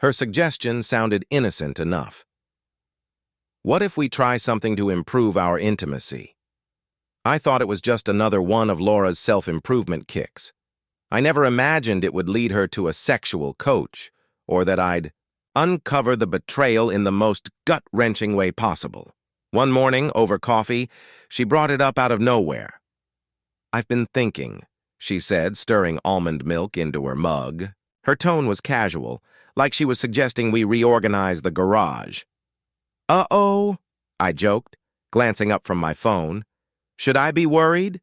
Her suggestion sounded innocent enough. What if we try something to improve our intimacy? I thought it was just another one of Laura's self-improvement kicks. I never imagined it would lead her to a sexual coach, or that I'd uncover the betrayal in the most gut-wrenching way possible. One morning, over coffee, she brought it up out of nowhere. "I've been thinking," she said, stirring almond milk into her mug. Her tone was casual, like she was suggesting we reorganize the garage. "Uh-oh," I joked, glancing up from my phone. "Should I be worried?"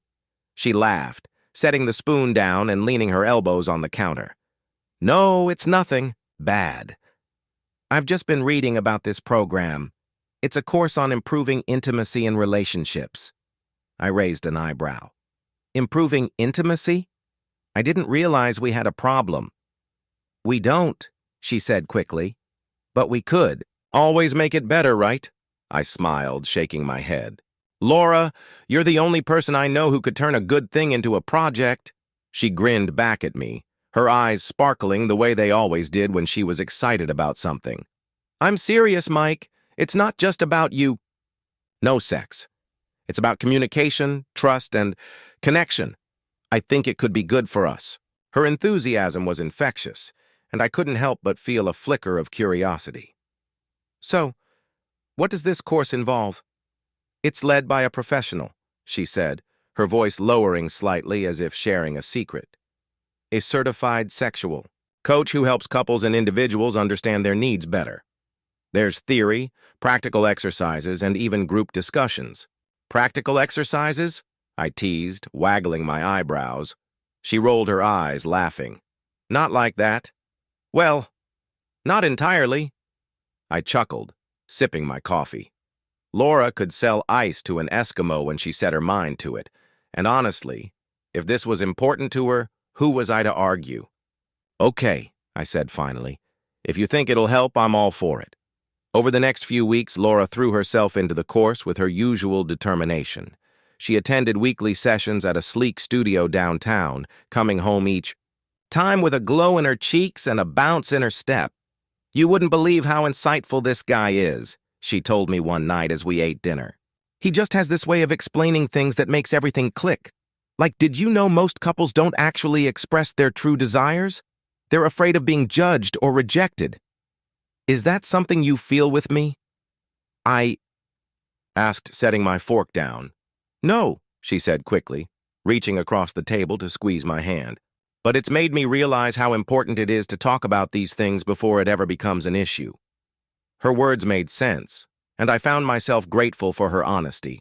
She laughed, setting the spoon down and leaning her elbows on the counter. "No, it's nothing bad. I've just been reading about this program. It's a course on improving intimacy in relationships." I raised an eyebrow. "Improving intimacy? I didn't realize we had a problem." "We don't," she said quickly. "But we could. Always make it better, right?" I smiled, shaking my head. "Laura, you're the only person I know who could turn a good thing into a project." She grinned back at me, her eyes sparkling the way they always did when she was excited about something. "I'm serious, Mike. It's not just about you." "No sex. It's about communication, trust, and connection. I think it could be good for us." Her enthusiasm was infectious, and I couldn't help but feel a flicker of curiosity. "So, what does this course involve?" "It's led by a professional," she said, her voice lowering slightly as if sharing a secret. "A certified sexual coach who helps couples and individuals understand their needs better. There's theory, practical exercises, and even group discussions." "Practical exercises?" I teased, waggling my eyebrows. She rolled her eyes, laughing. "Not like that." "Well, not entirely." I chuckled, sipping my coffee. Laura could sell ice to an Eskimo when she set her mind to it, and honestly, if this was important to her, who was I to argue? "Okay," I said finally. "If you think it'll help, I'm all for it." Over the next few weeks, Laura threw herself into the course with her usual determination. She attended weekly sessions at a sleek studio downtown, coming home each time with a glow in her cheeks and a bounce in her step. "You wouldn't believe how insightful this guy is," she told me one night as we ate dinner. "He just has this way of explaining things that makes everything click. Like, did you know most couples don't actually express their true desires? They're afraid of being judged or rejected. Is that something you feel with me?" I asked, setting my fork down. "No," she said quickly, reaching across the table to squeeze my hand. "But it's made me realize how important it is to talk about these things before it ever becomes an issue." Her words made sense, and I found myself grateful for her honesty.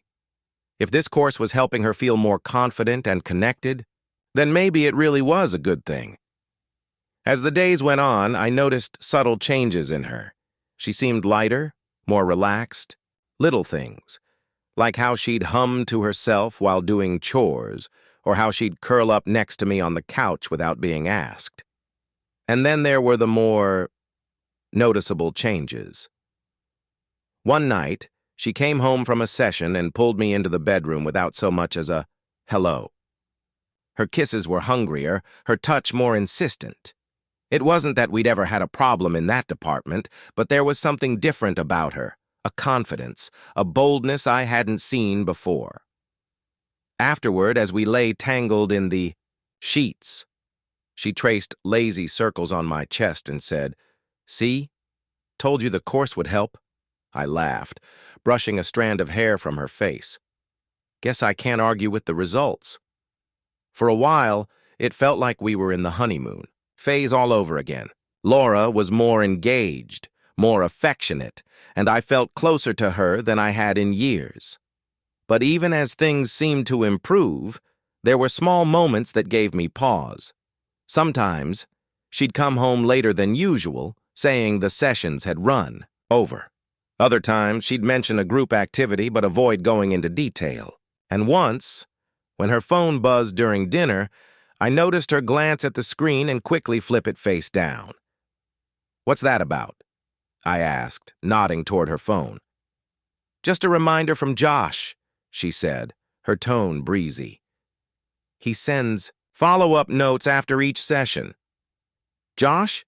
If this course was helping her feel more confident and connected, then maybe it really was a good thing. As the days went on, I noticed subtle changes in her. She seemed lighter, more relaxed, little things, like how she'd hum to herself while doing chores, or how she'd curl up next to me on the couch without being asked. And then there were the more noticeable changes. One night, she came home from a session and pulled me into the bedroom without so much as a hello. Her kisses were hungrier, her touch more insistent. It wasn't that we'd ever had a problem in that department, but there was something different about her, a confidence, a boldness I hadn't seen before. Afterward, as we lay tangled in the sheets, she traced lazy circles on my chest and said, "See? Told you the course would help." I laughed, brushing a strand of hair from her face. Guess I can't argue with the results. For a while, it felt like we were in the honeymoon phase all over again. Laura was more engaged, more affectionate, and I felt closer to her than I had in years. But even as things seemed to improve, there were small moments that gave me pause. Sometimes, she'd come home later than usual, saying the sessions had run over. Other times, she'd mention a group activity but avoid going into detail. And once, when her phone buzzed during dinner, I noticed her glance at the screen and quickly flip it face down. "What's that about?" I asked, nodding toward her phone. "Just a reminder from Josh," she said, her tone breezy. "He sends follow-up notes after each session." "Josh?"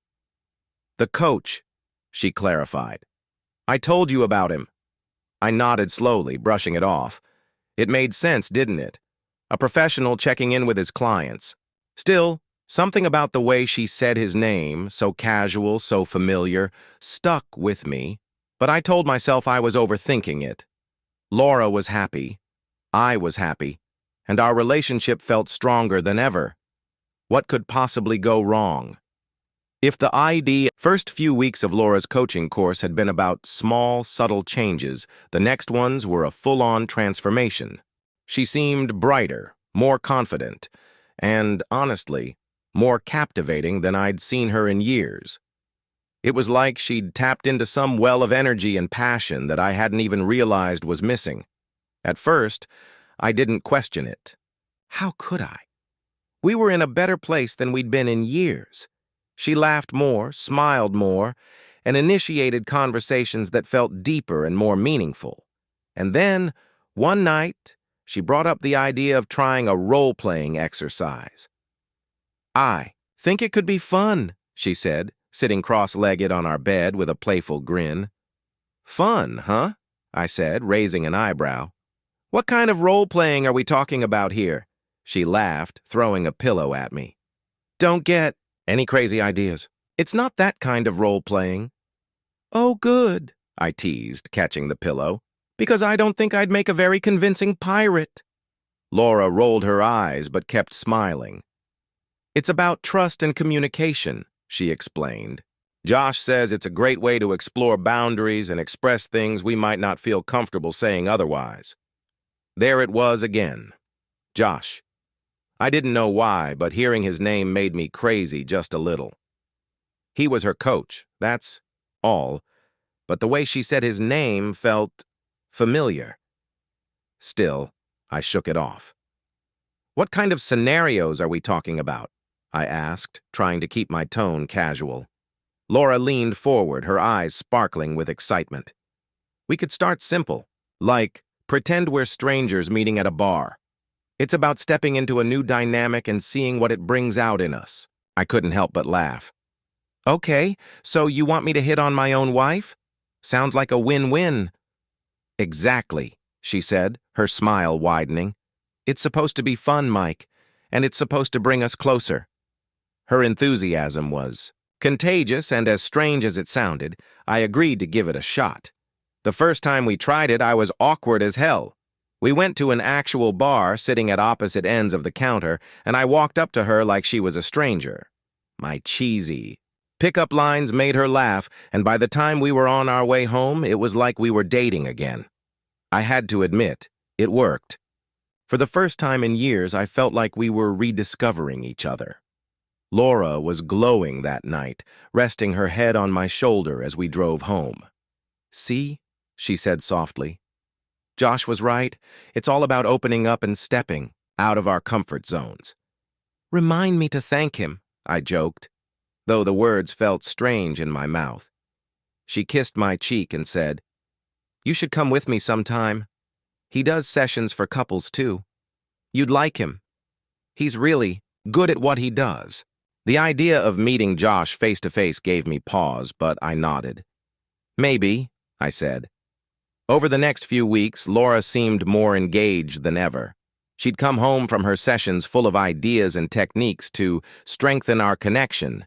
The coach, she clarified. I told you about him. I nodded slowly, brushing it off. It made sense, didn't it? A professional checking in with his clients. Still, something about the way she said his name, so casual, so familiar, stuck with me, but I told myself I was overthinking it. Laura was happy. I was happy, and our relationship felt stronger than ever. What could possibly go wrong? If the first few weeks of Laura's coaching course had been about small, subtle changes, the next ones were a full-on transformation. She seemed brighter, more confident, and, honestly, more captivating than I'd seen her in years. It was like she'd tapped into some well of energy and passion that I hadn't even realized was missing. At first, I didn't question it. How could I? We were in a better place than we'd been in years. She laughed more, smiled more, and initiated conversations that felt deeper and more meaningful. And then, one night, she brought up the idea of trying a role-playing exercise. I think it could be fun, she said, sitting cross-legged on our bed with a playful grin. Fun, huh? I said, raising an eyebrow. What kind of role-playing are we talking about here? She laughed, throwing a pillow at me. Don't get any crazy ideas. It's not that kind of role-playing. Oh, good, I teased, catching the pillow, because I don't think I'd make a very convincing pirate. Laura rolled her eyes but kept smiling. It's about trust and communication, she explained. Josh says it's a great way to explore boundaries and express things we might not feel comfortable saying otherwise. There it was again. Josh. I didn't know why, but hearing his name made me crazy just a little. He was her coach, that's all, but the way she said his name felt familiar. Still, I shook it off. What kind of scenarios are we talking about? I asked, trying to keep my tone casual. Laura leaned forward, her eyes sparkling with excitement. We could start simple, like pretend we're strangers meeting at a bar. It's about stepping into a new dynamic and seeing what it brings out in us. I couldn't help but laugh. Okay, so you want me to hit on my own wife? Sounds like a win-win. Exactly, she said, her smile widening. It's supposed to be fun, Mike, and it's supposed to bring us closer. Her enthusiasm was contagious, and as strange as it sounded, I agreed to give it a shot. The first time we tried it, I was awkward as hell. We went to an actual bar sitting at opposite ends of the counter, and I walked up to her like she was a stranger. My cheesy pickup lines made her laugh, and by the time we were on our way home, it was like we were dating again. I had to admit, it worked. For the first time in years, I felt like we were rediscovering each other. Laura was glowing that night, resting her head on my shoulder as we drove home. See, she said softly. Josh was right. It's all about opening up and stepping out of our comfort zones. Remind me to thank him, I joked, though the words felt strange in my mouth. She kissed my cheek and said, You should come with me sometime. He does sessions for couples, too. You'd like him. He's really good at what he does. The idea of meeting Josh face-to-face gave me pause, but I nodded. Maybe, I said. Over the next few weeks, Laura seemed more engaged than ever. She'd come home from her sessions full of ideas and techniques to strengthen our connection,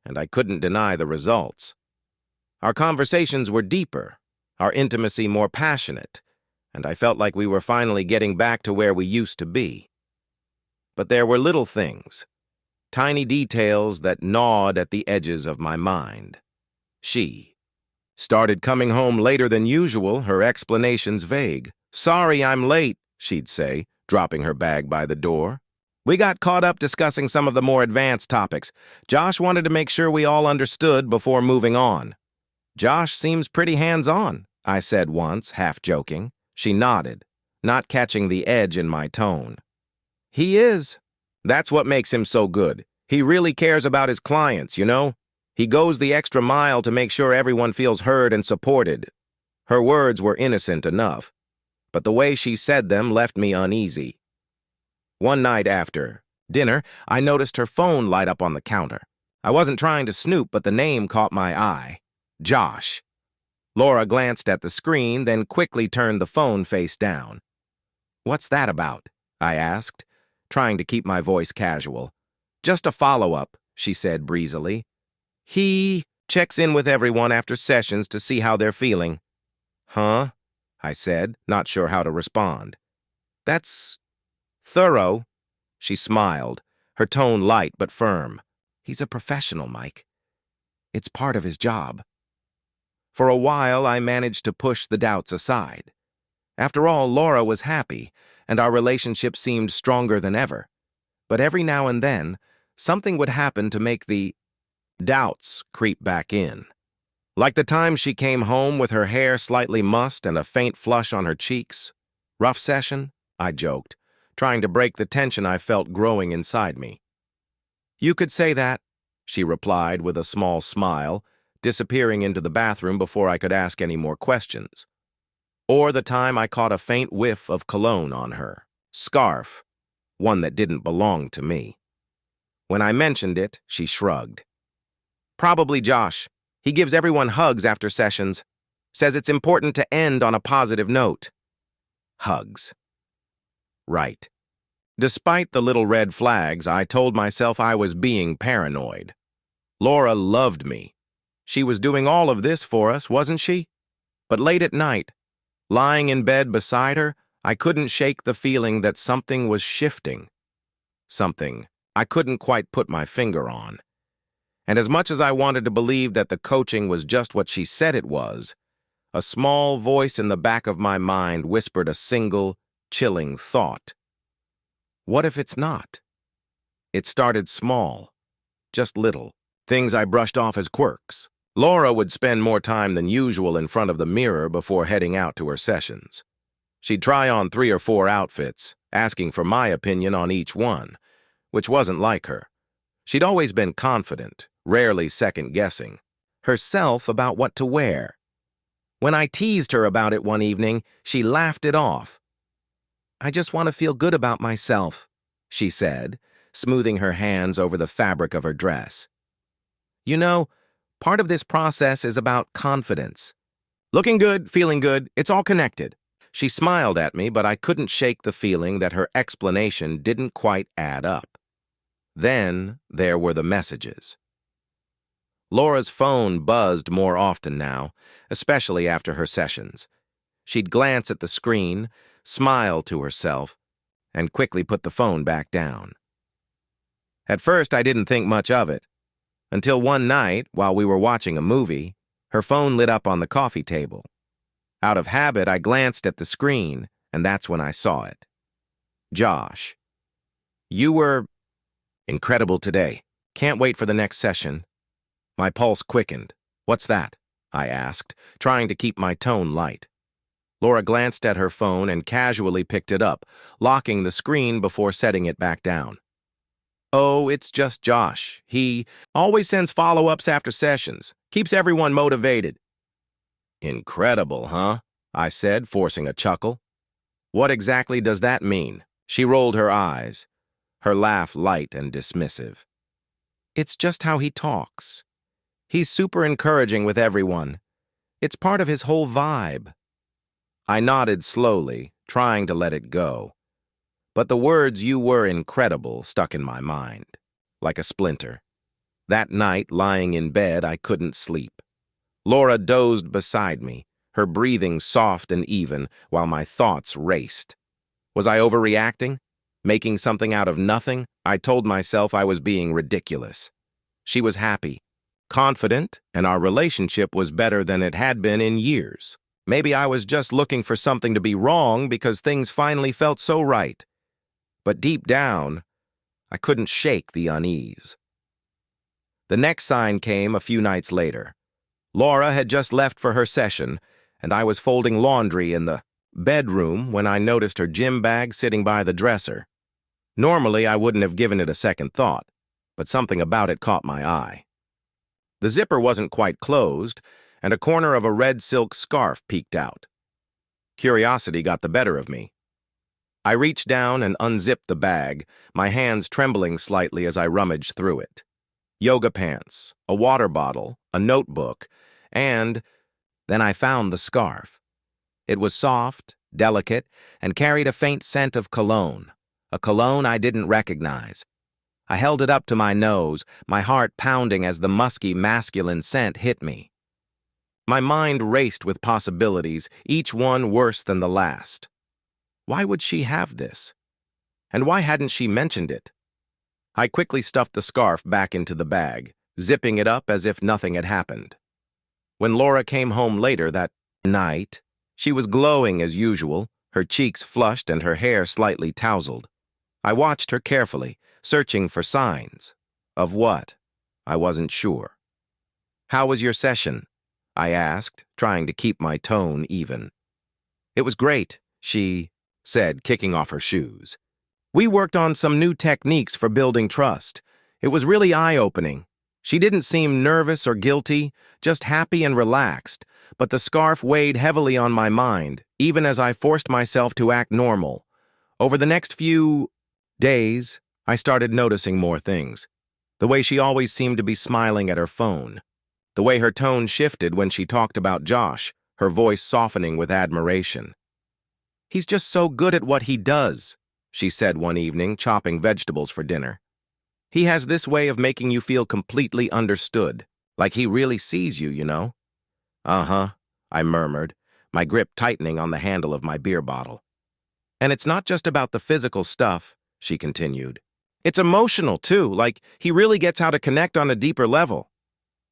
and I couldn't deny the results. Our conversations were deeper, our intimacy more passionate, and I felt like we were finally getting back to where we used to be. But there were little things, tiny details that gnawed at the edges of my mind. She started coming home later than usual, her explanations vague. Sorry I'm late, she'd say, dropping her bag by the door. We got caught up discussing some of the more advanced topics. Josh wanted to make sure we all understood before moving on. Josh seems pretty hands-on, I said once, half joking. She nodded, not catching the edge in my tone. He is. That's what makes him so good. He really cares about his clients, you know? He goes the extra mile to make sure everyone feels heard and supported. Her words were innocent enough, but the way she said them left me uneasy. One night after dinner, I noticed her phone light up on the counter. I wasn't trying to snoop, but the name caught my eye. Josh. Laura glanced at the screen, then quickly turned the phone face down. "What's that about?" I asked, trying to keep my voice casual. "Just a follow-up," she said breezily. "He checks in with everyone after sessions to see how they're feeling." "Huh?" I said, not sure how to respond. "That's thorough." She smiled, her tone light but firm. "He's a professional, Mike. It's part of his job." For a while, I managed to push the doubts aside. After all, Laura was happy, and our relationship seemed stronger than ever. But every now and then, something would happen to make the doubts creep back in. Like the time she came home with her hair slightly mussed and a faint flush on her cheeks. "Rough session?" I joked, trying to break the tension I felt growing inside me. "You could say that," she replied with a small smile, disappearing into the bathroom before I could ask any more questions. Or the time I caught a faint whiff of cologne on her. Scarf. One that didn't belong to me. When I mentioned it, she shrugged. "Probably Josh. He gives everyone hugs after sessions. Says it's important to end on a positive note." Hugs. Right. Despite the little red flags, I told myself I was being paranoid. Laura loved me. She was doing all of this for us, wasn't she? But late at night, lying in bed beside her, I couldn't shake the feeling that something was shifting. Something I couldn't quite put my finger on. And as much as I wanted to believe that the coaching was just what she said it was, a small voice in the back of my mind whispered a single, chilling thought. What if it's not? It started small, just little, things I brushed off as quirks. Laura would spend more time than usual in front of the mirror before heading out to her sessions. She'd try on 3 or 4 outfits, asking for my opinion on each one, which wasn't like her. She'd always been confident, rarely second-guessing herself about what to wear. When I teased her about it one evening, she laughed it off. "I just want to feel good about myself," she said, smoothing her hands over the fabric of her dress. "You know, part of this process is about confidence. Looking good, feeling good, it's all connected." She smiled at me, but I couldn't shake the feeling that her explanation didn't quite add up. Then there were the messages. Laura's phone buzzed more often now, especially after her sessions. She'd glance at the screen, smile to herself, and quickly put the phone back down. At first, I didn't think much of it, until one night, while we were watching a movie, her phone lit up on the coffee table. Out of habit, I glanced at the screen, and that's when I saw it. "Josh, you were incredible today. Can't wait for the next session." My pulse quickened. "What's that?" I asked, trying to keep my tone light. Laura glanced at her phone and casually picked it up, locking the screen before setting it back down. "Oh, it's just Josh. He always sends follow-ups after sessions. Keeps everyone motivated." "Incredible, huh?" I said, forcing a chuckle. "What exactly does that mean?" She rolled her eyes, her laugh light and dismissive. "It's just how he talks. He's super encouraging with everyone. It's part of his whole vibe." I nodded slowly, trying to let it go. But the words "you were incredible" stuck in my mind, like a splinter. That night, lying in bed, I couldn't sleep. Laura dozed beside me, her breathing soft and even, while my thoughts raced. Was I overreacting? Making something out of nothing? I told myself I was being ridiculous. She was happy, confident, and our relationship was better than it had been in years. Maybe I was just looking for something to be wrong because things finally felt so right. But deep down, I couldn't shake the unease. The next sign came a few nights later. Laura had just left for her session, and I was folding laundry in the bedroom when I noticed her gym bag sitting by the dresser. Normally, I wouldn't have given it a second thought, but something about it caught my eye. The zipper wasn't quite closed, and a corner of a red silk scarf peeked out. Curiosity got the better of me. I reached down and unzipped the bag, my hands trembling slightly as I rummaged through it. yoga pants, a water bottle, a notebook, and then I found the scarf. It was soft, delicate, and carried a faint scent of cologne, a cologne I didn't recognize. I held it up to my nose, my heart pounding as the musky, masculine scent hit me. My mind raced with possibilities, each one worse than the last. Why would she have this? And why hadn't she mentioned it? I quickly stuffed the scarf back into the bag, zipping it up as if nothing had happened. When Laura came home later that night, she was glowing as usual, her cheeks flushed and her hair slightly tousled. I watched her carefully, searching for signs. Of what? I wasn't sure. "How was your session?" I asked, trying to keep my tone even. "It was great," she said, kicking off her shoes. "We worked on some new techniques for building trust. It was really eye-opening. She didn't seem nervous or guilty, just happy and relaxed, but the scarf weighed heavily on my mind, even as I forced myself to act normal. Over the next few days, I started noticing more things. The way she always seemed to be smiling at her phone. The way her tone shifted when she talked about Josh, her voice softening with admiration. "He's just so good at what he does," she said one evening, chopping vegetables for dinner. "He has this way of making you feel completely understood, like he really sees you, you know?" "Uh-huh," I murmured, my grip tightening on the handle of my beer bottle. "And it's not just about the physical stuff," she continued. "It's emotional, too, like he really gets how to connect on a deeper level."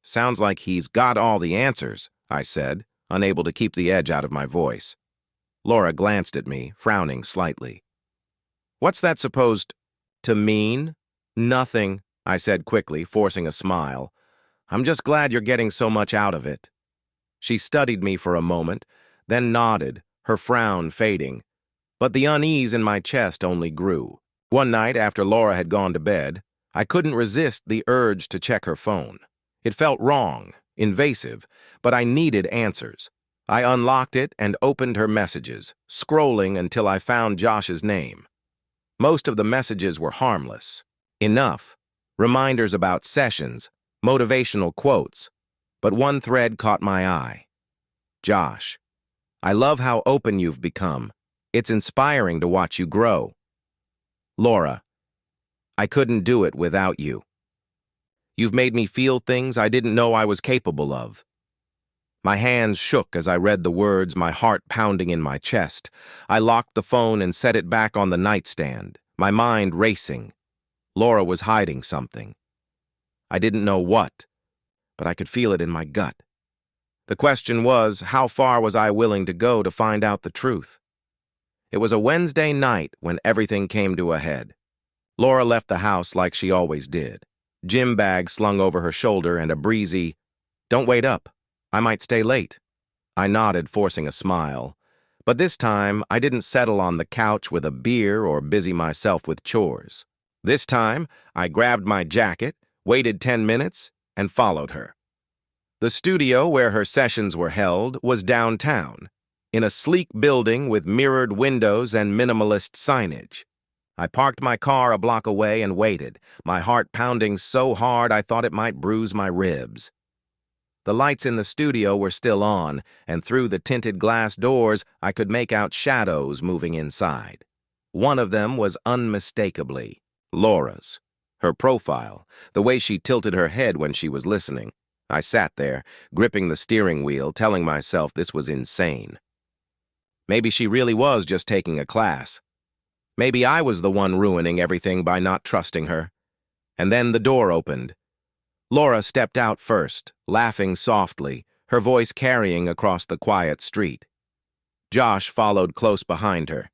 "Sounds like he's got all the answers," I said, unable to keep the edge out of my voice. Laura glanced at me, frowning slightly. "What's that supposed to mean?" "Nothing," I said quickly, forcing a smile. "I'm just glad you're getting so much out of it." She studied me for a moment, then nodded, her frown fading. But the unease in my chest only grew. One night, after Laura had gone to bed, I couldn't resist the urge to check her phone. It felt wrong, invasive, but I needed answers. I unlocked it and opened her messages, scrolling until I found Josh's name. Most of the messages were harmless. Enough. Reminders about sessions, motivational quotes. But one thread caught my eye. "Josh, I love how open you've become. It's inspiring to watch you grow." "Laura, I couldn't do it without you. You've made me feel things I didn't know I was capable of." My hands shook as I read the words, my heart pounding in my chest. I locked the phone and set it back on the nightstand, my mind racing. Laura was hiding something. I didn't know what, but I could feel it in my gut. The question was, how far was I willing to go to find out the truth? It was a Wednesday night when everything came to a head. Laura left the house like she always did, gym bag slung over her shoulder and a breezy, "Don't wait up. I might stay late." I nodded, forcing a smile. But this time, I didn't settle on the couch with a beer or busy myself with chores. This time, I grabbed my jacket, waited 10 minutes, and followed her. The studio where her sessions were held was downtown, in a sleek building with mirrored windows and minimalist signage. I parked my car a block away and waited, my heart pounding so hard I thought it might bruise my ribs. The lights in the studio were still on, and through the tinted glass doors I could make out shadows moving inside. One of them was unmistakably Laura's. Her profile, the way she tilted her head when she was listening. I sat there, gripping the steering wheel, telling myself this was insane. Maybe she really was just taking a class. Maybe I was the one ruining everything by not trusting her. And then the door opened. Laura stepped out first, laughing softly, her voice carrying across the quiet street. Josh followed close behind her,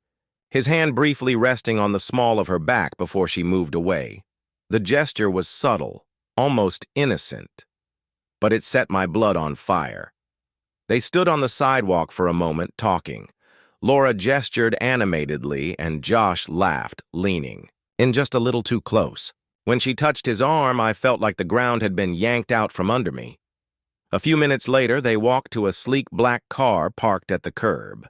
his hand briefly resting on the small of her back before she moved away. The gesture was subtle, almost innocent, but it set my blood on fire. They stood on the sidewalk for a moment, talking. Laura gestured animatedly, and Josh laughed, leaning in just a little too close. When she touched his arm, I felt like the ground had been yanked out from under me. A few minutes later, they walked to a sleek black car parked at the curb.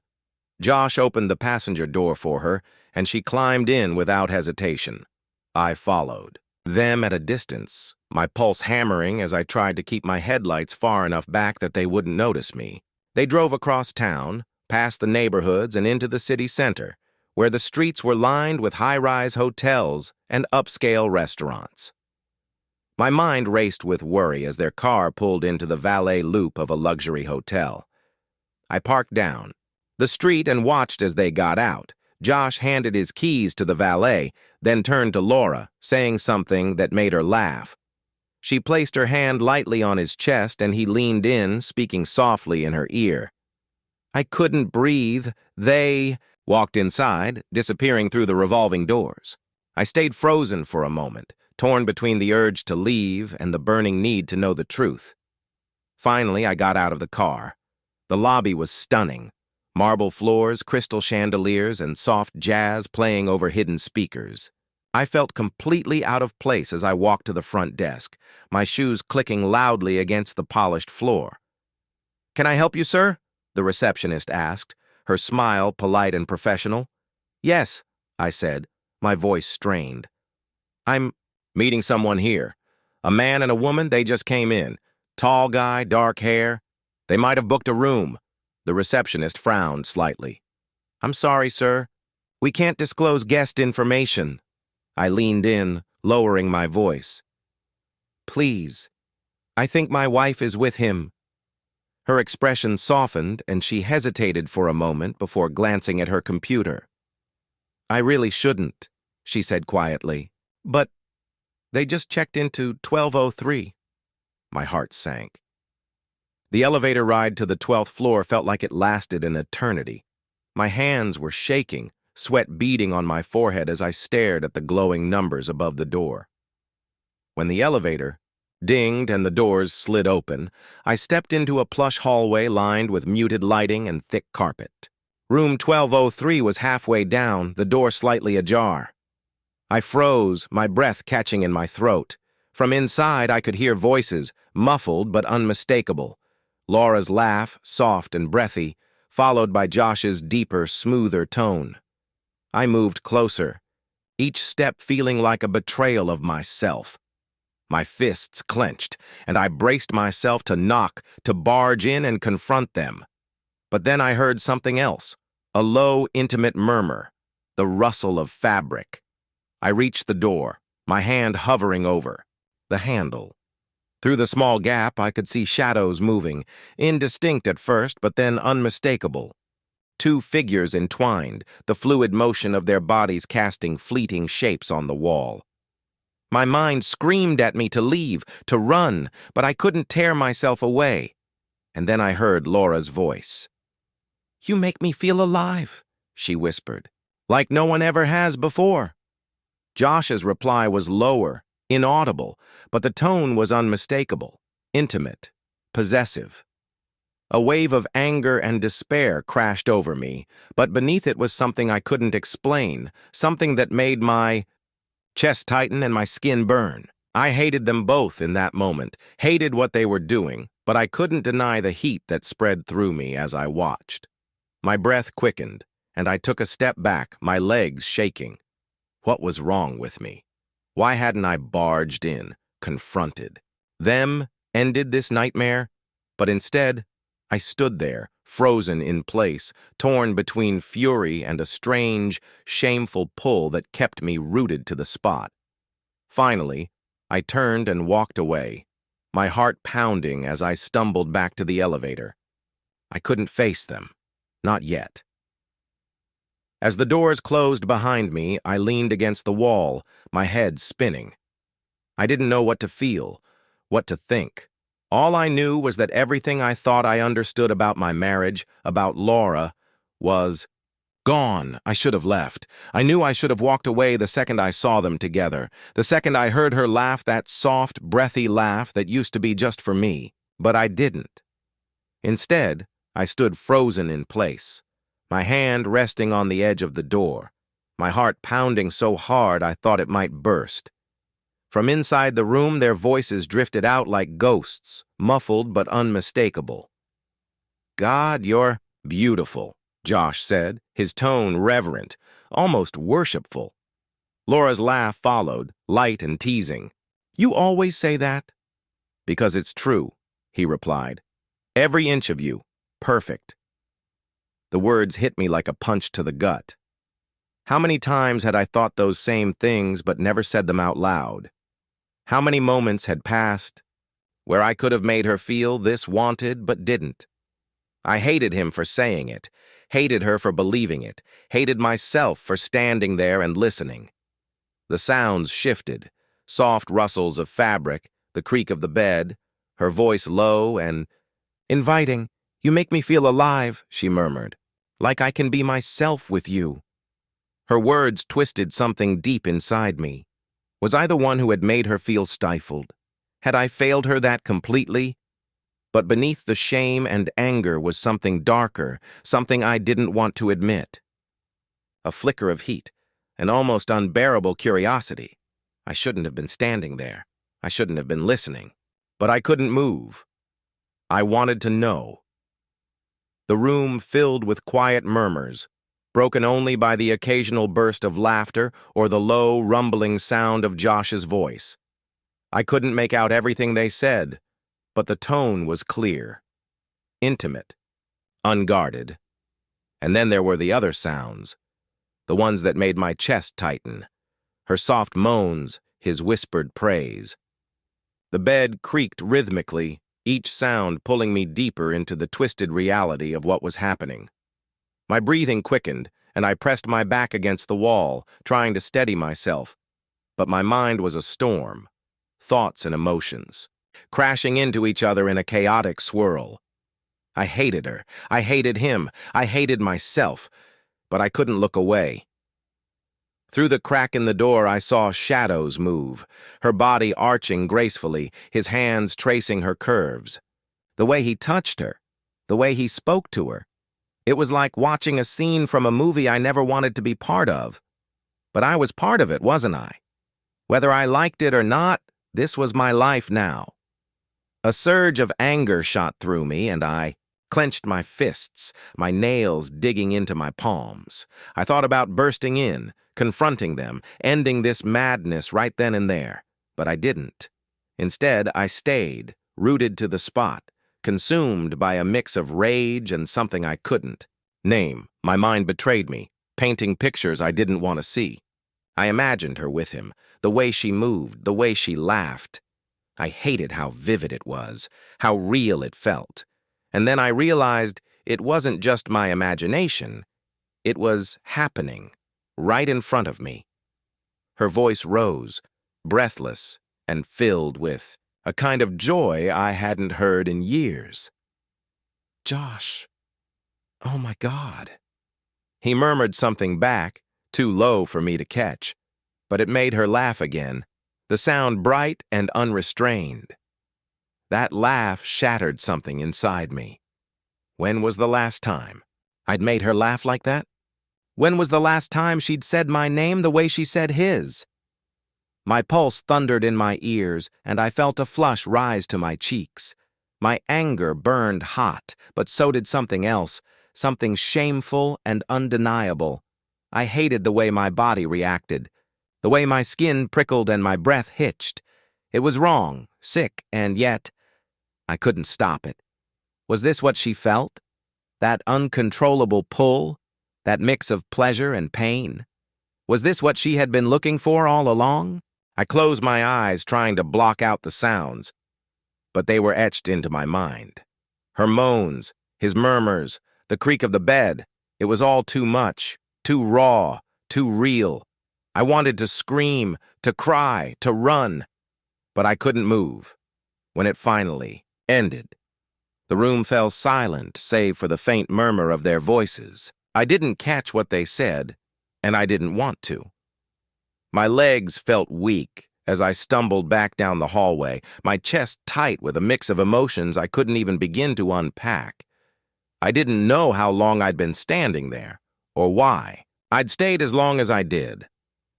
Josh opened the passenger door for her, and she climbed in without hesitation. I followed. Them at a distance, my pulse hammering as I tried to keep my headlights far enough back that they wouldn't notice me. They drove across town, past the neighborhoods and into the city center, where the streets were lined with high-rise hotels and upscale restaurants. My mind raced with worry as their car pulled into the valet loop of a luxury hotel. I parked down the street and watched as they got out. Josh handed his keys to the valet, then turned to Laura, saying something that made her laugh. She placed her hand lightly on his chest and he leaned in, speaking softly in her ear. I couldn't breathe. They walked inside, disappearing through the revolving doors. I stayed frozen for a moment, torn between the urge to leave and the burning need to know the truth. Finally, I got out of the car. The lobby was stunning. Marble floors, crystal chandeliers, and soft jazz playing over hidden speakers. I felt completely out of place as I walked to the front desk, my shoes clicking loudly against the polished floor. "Can I help you, sir?" the receptionist asked, her smile polite and professional. "Yes," I said, my voice strained. "I'm meeting someone here. A man and a woman, they just came in. Tall guy, dark hair. They might have booked a room." The receptionist frowned slightly. "I'm sorry, sir. We can't disclose guest information." I leaned in, lowering my voice. "Please. I think my wife is with him." Her expression softened, and she hesitated for a moment before glancing at her computer. "I really shouldn't," she said quietly. "But they just checked into 1203. My heart sank. The elevator ride to the 12th floor felt like it lasted an eternity. My hands were shaking, sweat beading on my forehead as I stared at the glowing numbers above the door. When the elevator dinged and the doors slid open, I stepped into a plush hallway lined with muted lighting and thick carpet. Room 1203 was halfway down, the door slightly ajar. I froze, my breath catching in my throat. From inside, I could hear voices, muffled but unmistakable. Laura's laugh, soft and breathy, followed by Josh's deeper, smoother tone. I moved closer, each step feeling like a betrayal of myself. My fists clenched, and I braced myself to knock, to barge in and confront them. But then I heard something else, a low, intimate murmur, the rustle of fabric. I reached the door, my hand hovering over the handle. Through the small gap, I could see shadows moving, indistinct at first, but then unmistakable. Two figures entwined, the fluid motion of their bodies casting fleeting shapes on the wall. My mind screamed at me to leave, to run, but I couldn't tear myself away. And then I heard Laura's voice. "You make me feel alive," she whispered, "like no one ever has before." Josh's reply was lower, inaudible, but the tone was unmistakable, intimate, possessive. A wave of anger and despair crashed over me, but beneath it was something I couldn't explain, something that made my chest tighten and my skin burn. I hated them both in that moment, hated what they were doing, but I couldn't deny the heat that spread through me as I watched. My breath quickened, and I took a step back, my legs shaking. What was wrong with me? Why hadn't I barged in, confronted them, ended this nightmare? But instead, I stood there, frozen in place, torn between fury and a strange, shameful pull that kept me rooted to the spot. Finally, I turned and walked away, my heart pounding as I stumbled back to the elevator. I couldn't face them. Not yet. As the doors closed behind me, I leaned against the wall, my head spinning. I didn't know what to feel, what to think. All I knew was that everything I thought I understood about my marriage, about Laura, was gone. I should have left. I knew I should have walked away the second I saw them together, the second I heard her laugh, that soft, breathy laugh that used to be just for me. But I didn't. Instead, I stood frozen in place, my hand resting on the edge of the door, my heart pounding so hard I thought it might burst. From inside the room, their voices drifted out like ghosts, muffled but unmistakable. "God, you're beautiful," Josh said, his tone reverent, almost worshipful. Laura's laugh followed, light and teasing. "You always say that?" "Because it's true," he replied. "Every inch of you. Perfect." The words hit me like a punch to the gut. How many times had I thought those same things but never said them out loud? How many moments had passed where I could have made her feel this wanted but didn't? I hated him for saying it, hated her for believing it, hated myself for standing there and listening. The sounds shifted, soft rustles of fabric, the creak of the bed, her voice low and inviting. "You make me feel alive," she murmured, "like I can be myself with you." Her words twisted something deep inside me. Was I the one who had made her feel stifled? Had I failed her that completely? But beneath the shame and anger was something darker, something I didn't want to admit. A flicker of heat, an almost unbearable curiosity. I shouldn't have been standing there. I shouldn't have been listening. But I couldn't move. I wanted to know. The room filled with quiet murmurs, broken only by the occasional burst of laughter or the low, rumbling sound of Josh's voice. I couldn't make out everything they said, but the tone was clear, intimate, unguarded. And then there were the other sounds, the ones that made my chest tighten, her soft moans, his whispered praise. The bed creaked rhythmically, each sound pulling me deeper into the twisted reality of what was happening. My breathing quickened, and I pressed my back against the wall, trying to steady myself. But my mind was a storm, thoughts and emotions, crashing into each other in a chaotic swirl. I hated her, I hated him, I hated myself, but I couldn't look away. Through the crack in the door, I saw shadows move, her body arching gracefully, his hands tracing her curves. The way he touched her, the way he spoke to her. It was like watching a scene from a movie I never wanted to be part of. But I was part of it, wasn't I? Whether I liked it or not, this was my life now. A surge of anger shot through me, and I clenched my fists, my nails digging into my palms. I thought about bursting in, confronting them, ending this madness right then and there. But I didn't. Instead, I stayed, rooted to the spot, consumed by a mix of rage and something I couldn't name. My mind betrayed me, painting pictures I didn't want to see. I imagined her with him, the way she moved, the way she laughed. I hated how vivid it was, how real it felt. And then I realized it wasn't just my imagination. It was happening, right in front of me. Her voice rose, breathless and filled with a kind of joy I hadn't heard in years. "Josh, oh my God." He murmured something back, too low for me to catch, but it made her laugh again, the sound bright and unrestrained. That laugh shattered something inside me. When was the last time I'd made her laugh like that? When was the last time she'd said my name the way she said his? My pulse thundered in my ears, and I felt a flush rise to my cheeks. My anger burned hot, but so did something else, something shameful and undeniable. I hated the way my body reacted, the way my skin prickled and my breath hitched. It was wrong, sick, and yet I couldn't stop it. Was this what she felt? That uncontrollable pull? That mix of pleasure and pain? Was this what she had been looking for all along? I closed my eyes, trying to block out the sounds, but they were etched into my mind. Her moans, his murmurs, the creak of the bed. It was all too much, too raw, too real. I wanted to scream, to cry, to run, but I couldn't move. When it finally ended, the room fell silent, save for the faint murmur of their voices. I didn't catch what they said, and I didn't want to. My legs felt weak as I stumbled back down the hallway, my chest tight with a mix of emotions I couldn't even begin to unpack. I didn't know how long I'd been standing there, or why. I'd stayed as long as I did.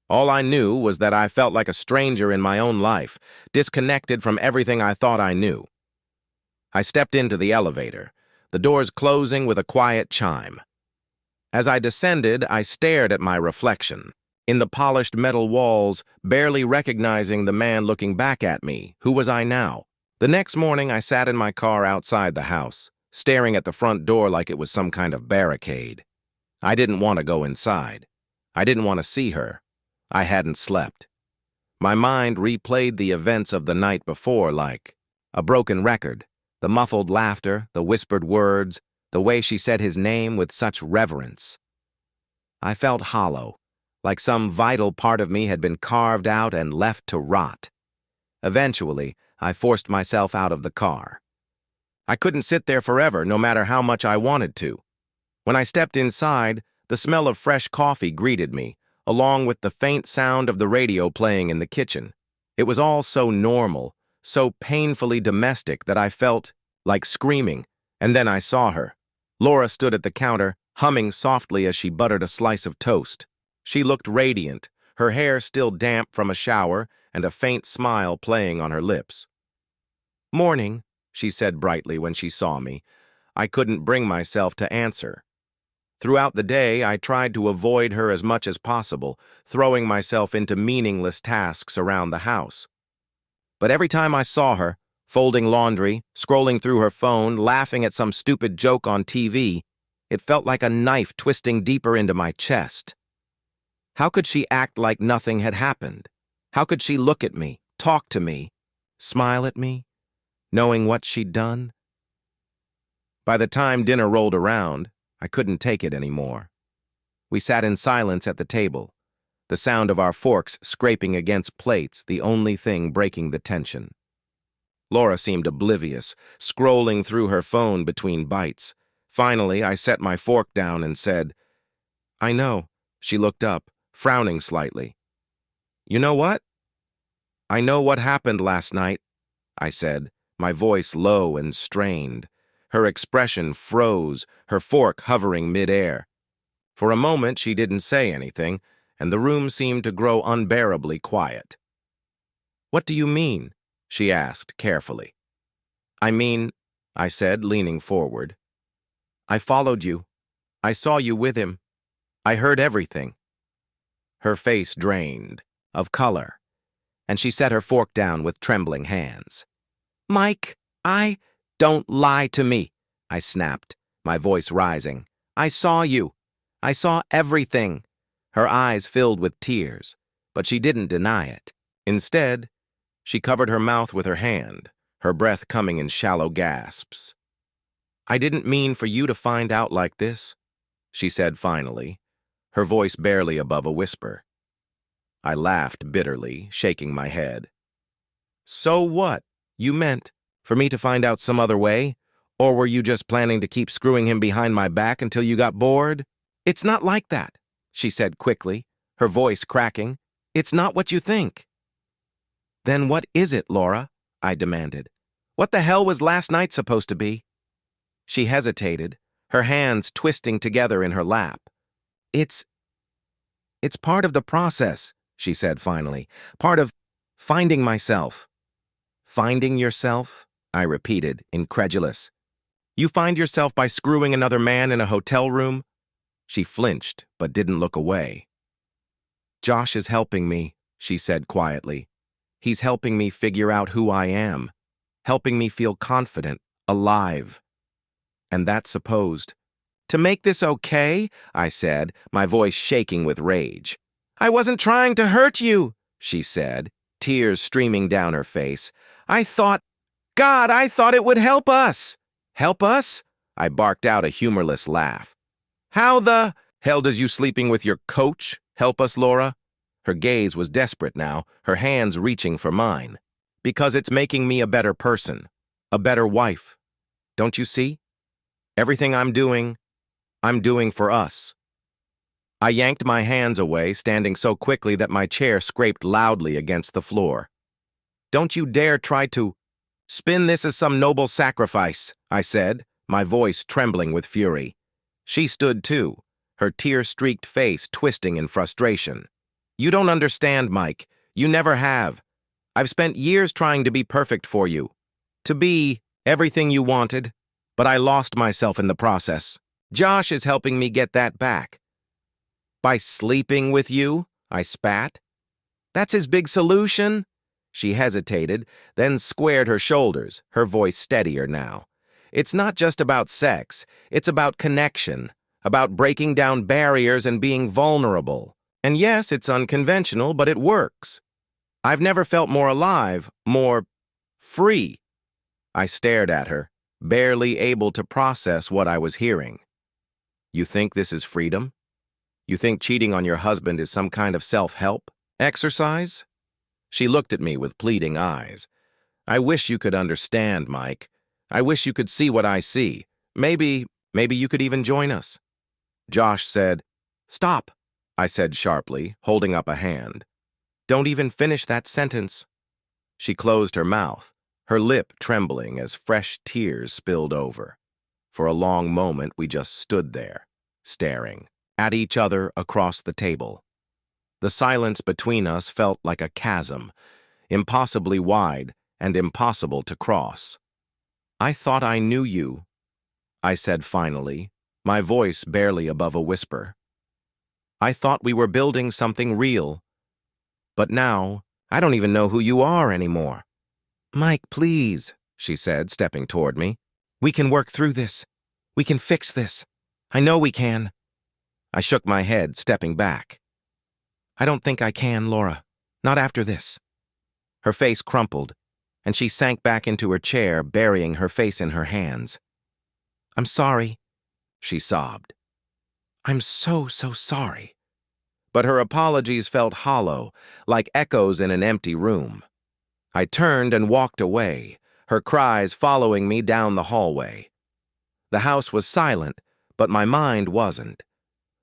All I knew was that I felt like a stranger in my own life, disconnected from everything I thought I knew. I stepped into the elevator, the doors closing with a quiet chime. As I descended, I stared at my reflection. in the polished metal walls, barely recognizing the man looking back at me. Who was I now? The next morning, I sat in my car outside the house, staring at the front door like it was some kind of barricade. I didn't want to go inside. I didn't want to see her. I hadn't slept. My mind replayed the events of the night before like a broken record. The muffled laughter, the whispered words, the way she said his name with such reverence. I felt hollow, like some vital part of me had been carved out and left to rot. Eventually, I forced myself out of the car. I couldn't sit there forever, no matter how much I wanted to. When I stepped inside, the smell of fresh coffee greeted me, along with the faint sound of the radio playing in the kitchen. It was all so normal, so painfully domestic that I felt like screaming, and then I saw her. Laura stood at the counter, humming softly as she buttered a slice of toast. She looked radiant, her hair still damp from a shower, and a faint smile playing on her lips. "Morning," she said brightly when she saw me. I couldn't bring myself to answer. Throughout the day, I tried to avoid her as much as possible, throwing myself into meaningless tasks around the house. But every time I saw her, folding laundry, scrolling through her phone, laughing at some stupid joke on TV, it felt like a knife twisting deeper into my chest. How could she act like nothing had happened? How could she look at me, talk to me, smile at me, knowing what she'd done? By the time dinner rolled around, I couldn't take it anymore. We sat in silence at the table, the sound of our forks scraping against plates the only thing breaking the tension. Laura seemed oblivious, scrolling through her phone between bites. Finally, I set my fork down and said, "I know." She looked up, frowning slightly. "You know what?" "I know what happened last night," I said, my voice low and strained. Her expression froze, her fork hovering mid-air. For a moment, she didn't say anything, and the room seemed to grow unbearably quiet. "What do you mean?" she asked carefully. "I mean," I said, leaning forward, "I followed you. I saw you with him. I heard everything." Her face drained, of color, and she set her fork down with trembling hands. "Mike, Don't lie to me," I snapped, my voice rising. "I saw you. I saw everything." Her eyes filled with tears, but she didn't deny it. Instead, she covered her mouth with her hand, her breath coming in shallow gasps. "I didn't mean for you to find out like this," she said finally, her voice barely above a whisper. I laughed bitterly, shaking my head. "So what? You meant for me to find out some other way? Or were you just planning to keep screwing him behind my back until you got bored?" "It's not like that," she said quickly, her voice cracking. "It's not what you think." "Then what is it, Laura?" I demanded. "What the hell was last night supposed to be?" She hesitated, her hands twisting together in her lap. It's part of the process," she said finally. "Part of finding myself." "Finding yourself?" I repeated, incredulous. "You find yourself by screwing another man in a hotel room?" She flinched, but didn't look away. "Josh is helping me," she said quietly. "He's helping me figure out who I am, helping me feel confident, alive." "And that's supposed to make this okay?" I said, my voice shaking with rage. "I wasn't trying to hurt you," she said, tears streaming down her face. I thought it would help us." "Help us?" I barked out a humorless laugh. "How the hell does you sleeping with your coach help us, Laura?" Her gaze was desperate now, her hands reaching for mine. "Because it's making me a better person, a better wife. Don't you see? Everything I'm doing for us." I yanked my hands away, standing so quickly that my chair scraped loudly against the floor. "Don't you dare try to spin this as some noble sacrifice," I said, my voice trembling with fury. She stood too, her tear-streaked face twisting in frustration. "You don't understand, Mike. You never have. I've spent years trying to be perfect for you, to be everything you wanted, but I lost myself in the process. Josh is helping me get that back." "By sleeping with you?" I spat. That's his big solution? She hesitated, then squared her shoulders, her voice steadier now. It's not just about sex, it's about connection, about breaking down barriers and being vulnerable. And yes, it's unconventional, but it works. I've never felt more alive, more free. I stared at her, barely able to process what I was hearing. You think this is freedom? You think cheating on your husband is some kind of self-help exercise? She looked at me with pleading eyes. I wish you could understand, Mike. I wish you could see what I see. Maybe you could even join us. Josh said, "Stop," I said sharply, holding up a hand. "Don't even finish that sentence." She closed her mouth, her lip trembling as fresh tears spilled over. For a long moment, we just stood there, staring at each other across the table. The silence between us felt like a chasm, impossibly wide and impossible to cross. "I thought I knew you," I said finally, my voice barely above a whisper. "I thought we were building something real. But now, I don't even know who you are anymore." "Mike, please," she said, stepping toward me. "We can work through this. We can fix this. I know we can." I shook my head, stepping back. "I don't think I can, Laura. Not after this." Her face crumpled, and she sank back into her chair, burying her face in her hands. "I'm sorry," she sobbed. "I'm so sorry." But her apologies felt hollow, like echoes in an empty room. I turned and walked away, her cries following me down the hallway. The house was silent, but my mind wasn't.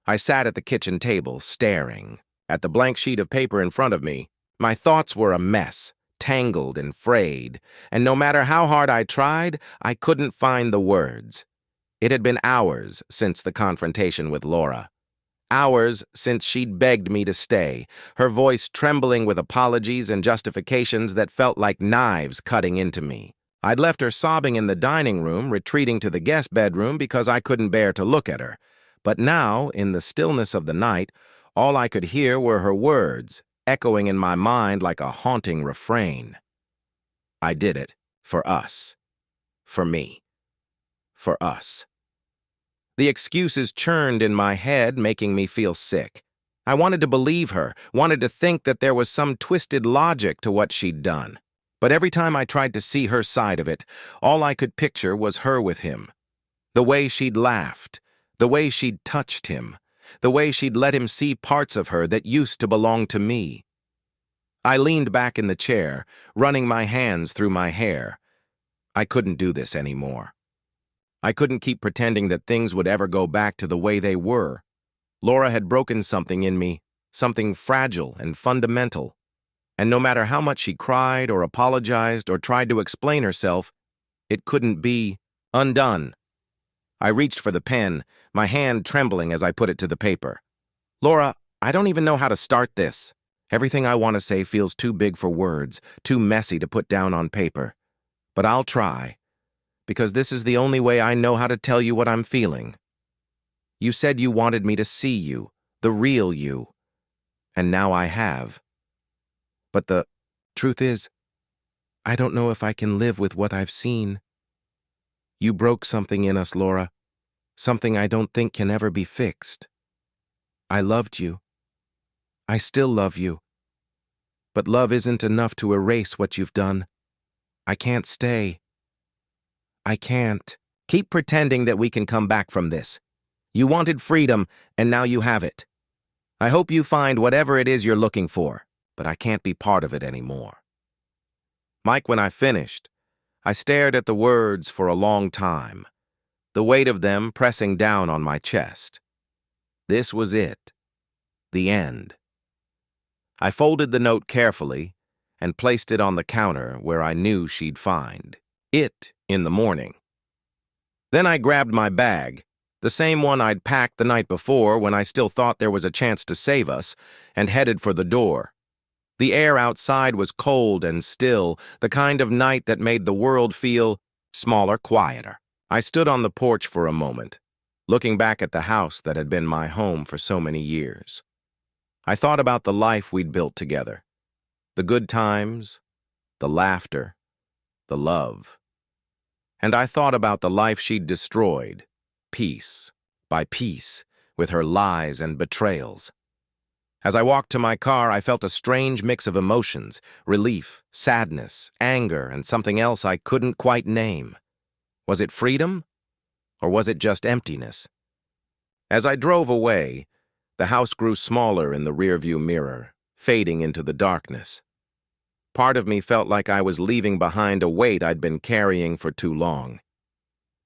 I sat at the kitchen table, staring. At the blank sheet of paper in front of me, my thoughts were a mess, tangled and frayed, and no matter how hard I tried, I couldn't find the words. It had been hours since the confrontation with Laura. Hours since she'd begged me to stay, her voice trembling with apologies and justifications that felt like knives cutting into me. I'd left her sobbing in the dining room, retreating to the guest bedroom because I couldn't bear to look at her. But now, in the stillness of the night, all I could hear were her words, echoing in my mind like a haunting refrain. I did it for us. For me. For us. The excuses churned in my head, making me feel sick. I wanted to believe her, wanted to think that there was some twisted logic to what she'd done. But every time I tried to see her side of it, all I could picture was her with him. The way she'd laughed, the way she'd touched him, the way she'd let him see parts of her that used to belong to me. I leaned back in the chair, running my hands through my hair. I couldn't do this anymore. I couldn't keep pretending that things would ever go back to the way they were. Laura had broken something in me, something fragile and fundamental. And no matter how much she cried or apologized or tried to explain herself, it couldn't be undone. I reached for the pen, my hand trembling as I put it to the paper. "Laura, I don't even know how to start this. Everything I want to say feels too big for words, too messy to put down on paper. But I'll try, because this is the only way I know how to tell you what I'm feeling. You said you wanted me to see you, the real you. And now I have. But the truth is, I don't know if I can live with what I've seen. You broke something in us, Laura, something I don't think can ever be fixed. I loved you. I still love you. But love isn't enough to erase what you've done. I can't stay. I can't. Keep pretending that we can come back from this. You wanted freedom, and now you have it. I hope you find whatever it is you're looking for, but I can't be part of it anymore." Mike, when I finished, I stared at the words for a long time, the weight of them pressing down on my chest. This was it. The end. I folded the note carefully and placed it on the counter where I knew she'd find it in the morning. Then I grabbed my bag, the same one I'd packed the night before when I still thought there was a chance to save us, and headed for the door. The air outside was cold and still, the kind of night that made the world feel smaller, quieter. I stood on the porch for a moment, looking back at the house that had been my home for so many years. I thought about the life we'd built together. The good times, the laughter, the love. And I thought about the life she'd destroyed, piece by piece, with her lies and betrayals. As I walked to my car, I felt a strange mix of emotions, relief, sadness, anger, and something else I couldn't quite name. Was it freedom? Or was it just emptiness? As I drove away, the house grew smaller in the rearview mirror, fading into the darkness. Part of me felt like I was leaving behind a weight I'd been carrying for too long.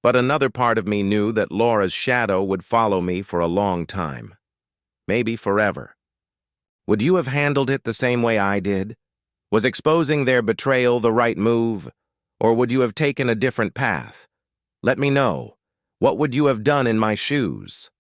But another part of me knew that Laura's shadow would follow me for a long time. Maybe forever. Would you have handled it the same way I did? Was exposing their betrayal the right move? Or would you have taken a different path? Let me know. What would you have done in my shoes?